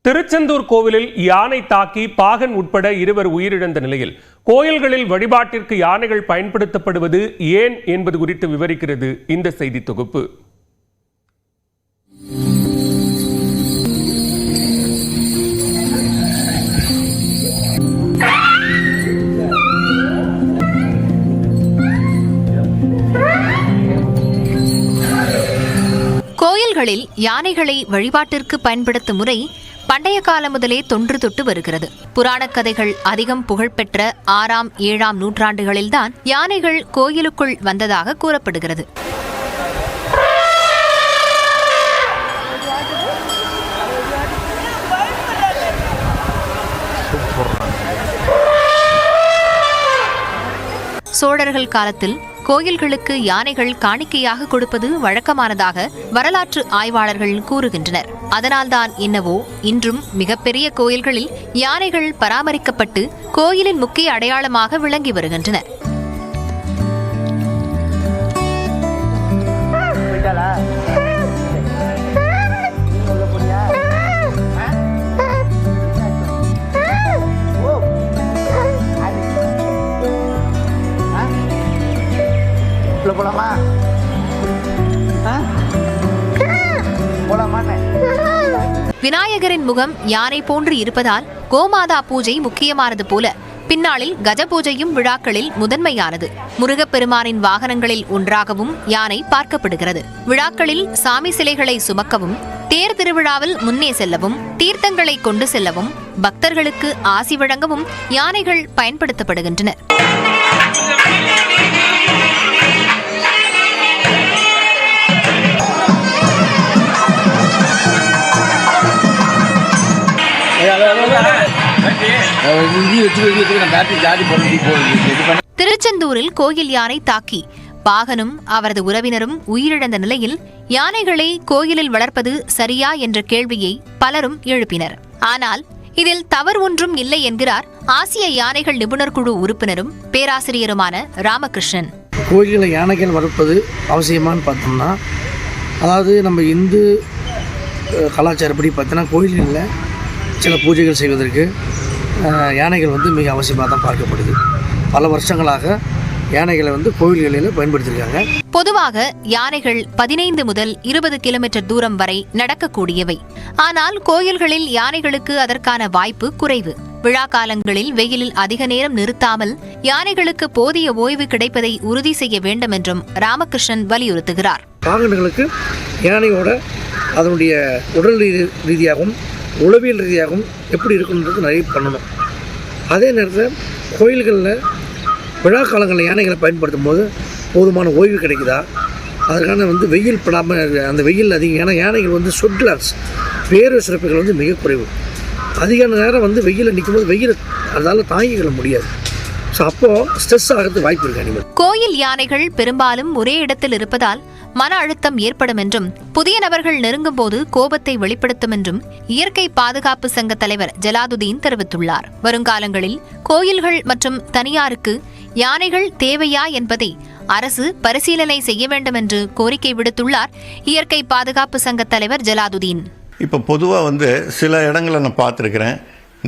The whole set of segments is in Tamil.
திருச்செந்தூர் கோவிலில் யானை தாக்கி பாகன் உட்பட 2 உயிரிழந்த நிலையில் கோயில்களில் வழிபாட்டிற்கு யானைகள் பயன்படுத்தப்படுவது ஏன் என்பது குறித்து விவரிக்கிறது இந்த செய்தி தொகுப்பு. கோயில்களில் யானைகளை வழிபாட்டிற்கு பயன்படுத்தும் முறை பண்டைய காலம் முதலே தொன்று தொட்டு வருகிறது. புராணக் கதைகள் அதிகம் புகழ்பெற்ற 6ஆம் 7ஆம் நூற்றாண்டுகளில்தான் யானைகள் கோயிலுக்குள் வந்ததாக கூறப்படுகிறது. சோழர்கள் காலத்தில் கோயில்களுக்கு யானைகள் காணிக்கையாக கொடுப்பது வழக்கமானதாக வரலாற்று ஆய்வாளர்கள் கூறுகின்றனர். அதனால்தான் என்னவோ இன்றும் மிகப்பெரிய கோயில்களில் யானைகள் பராமரிக்கப்பட்டு கோயிலின் முக்கிய அடையாளமாக விளங்கி வருகின்றன. விநாயகரின் முகம் யானை போன்று இருப்பதால் கோமாதா பூஜை முக்கியமானது போல பின்னாளில் கஜ பூஜையும் விழாக்களில் முதன்மையானது. முருகப்பெருமானின் வாகனங்களில் ஒன்றாகவும் யானை பார்க்கப்படுகிறது. விழாக்களில் சாமி சிலைகளை சுமக்கவும், தேர் திருவிழாவில் முன்னே செல்லவும், தீர்த்தங்களை கொண்டு செல்லவும், பக்தர்களுக்கு ஆசி வழங்கவும் யானைகள் பயன்படுத்தப்படுகின்றன. திருச்செந்தூரில் கோயில் யானை தாக்கி பாகனும் அவரது உறவினரும் உயிரிழந்த நிலையில் யானைகளை கோயிலில் வளர்ப்பது சரியா என்ற கேள்வியை பலரும் எழுப்பினர். ஆனால் இதில் தவறு ஒன்றும் இல்லை என்கிறார் ஆசிய யானைகள் நிபுணர் குழு உறுப்பினரும் பேராசிரியருமான ராமகிருஷ்ணன். கோயிலில் யானைகள் வளர்ப்பது அவசியமானு பார்த்தோம்னா, அதாவது நம்ம இந்து கலாச்சாரப்படி பார்த்தோன்னா கோயில்களில் சில பூஜைகள் செய்வதற்கு யானைகள் மிக அவசியமாக தான் பார்க்கப்படுது. பல வருஷங்களாக யானைகளை கோயில்களில் பயன்படுத்தியிருக்காங்க. பொதுவாக யானைகள் 15 முதல் 20 கிலோமீட்டர் தூரம் வரை நடக்கக்கூடியவை. ஆனால் கோயில்களில் யானைகளுக்கு அதற்கான வாய்ப்பு குறைவு. விழா காலங்களில் வெயிலில் அதிக நேரம் நிறுத்தாமல் யானைகளுக்கு போதிய ஓய்வு கிடைப்பதை உறுதி செய்ய வேண்டும் என்றும் ராமகிருஷ்ணன் வலியுறுத்துகிறார். வாகனங்களுக்கு யானையோட அதனுடைய உடல் ரீதியாகவும் உளவியல் ரீதியாகவும் எப்படி இருக்குன்றது நிறைய பண்ணணும். அதே நேரத்தில் கோயில்களில் விழா காலங்களில் யானைகளை பயன்படுத்தும் போது போதுமான ஓய்வு கிடைக்குதா, அதற்கான வெயில் படாமல் அந்த வெயில் அதிகம். ஏன்னா யானைகள் ஸ்வெட் கிளான்ஸ் வேர்வை சுரப்புகள் மிக குறைவு. அதிக நேரம் வெயிலில் நிற்கும்போது வெயில் அதால் தாங்கிக்கொள்ள முடியாது. ஸோ அப்போது ஸ்ட்ரெஸ் ஆகிறது வாய்ப்பு இருக்கு அனிமல். கோயில் யானைகள் பெரும்பாலும் ஒரே இடத்தில் இருப்பதால் மன அழுத்தம் ஏற்படும் என்றும், புதிய நபர்கள் நெருங்கும் போது கோபத்தை வெளிப்படுத்தும் என்றும் இயற்கை பாதுகாப்பு சங்க தலைவர் ஜலாலுதீன் தெரிவித்துள்ளார். வருங்காலங்களில் கோயில்கள் மற்றும் தனியாருக்கு யானைகள் தேவையா என்பதை அரசு பரிசீலனை செய்ய வேண்டும் என்று கோரிக்கை விடுத்துள்ளார் இயற்கை பாதுகாப்பு சங்க தலைவர் ஜலாலுதீன். இப்போ பொதுவாக சில இடங்களை நான் பார்த்துருக்கிறேன்.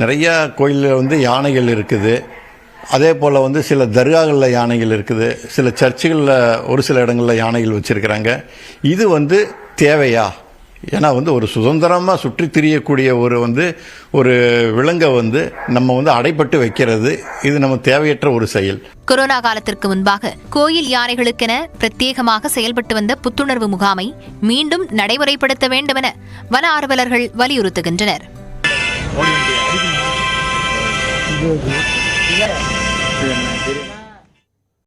நிறையா கோயிலில் யானைகள் இருக்குது. அதே போல் சில தர்காகளில் யானைகள் இருக்குது. சில சர்ச்சுகளில் ஒரு சில இடங்களில் யானைகள் வச்சுருக்கிறாங்க. இது தேவையா? ஏன்னா ஒரு சுதந்திரமாக சுற்றி திரியக்கூடிய ஒரு விலங்கை நம்ம அடைப்பட்டு வைக்கிறது, இது நம்ம தேவையற்ற ஒரு செயல். கொரோனா காலத்திற்கு முன்பாக கோயில் யானைகளுக்கென பிரத்யேகமாக செயல்பட்டு வந்த புத்துணர்வு முகாமை மீண்டும் நடைமுறைப்படுத்த வேண்டும் என வன ஆர்வலர்கள் வலியுறுத்துகின்றனர்.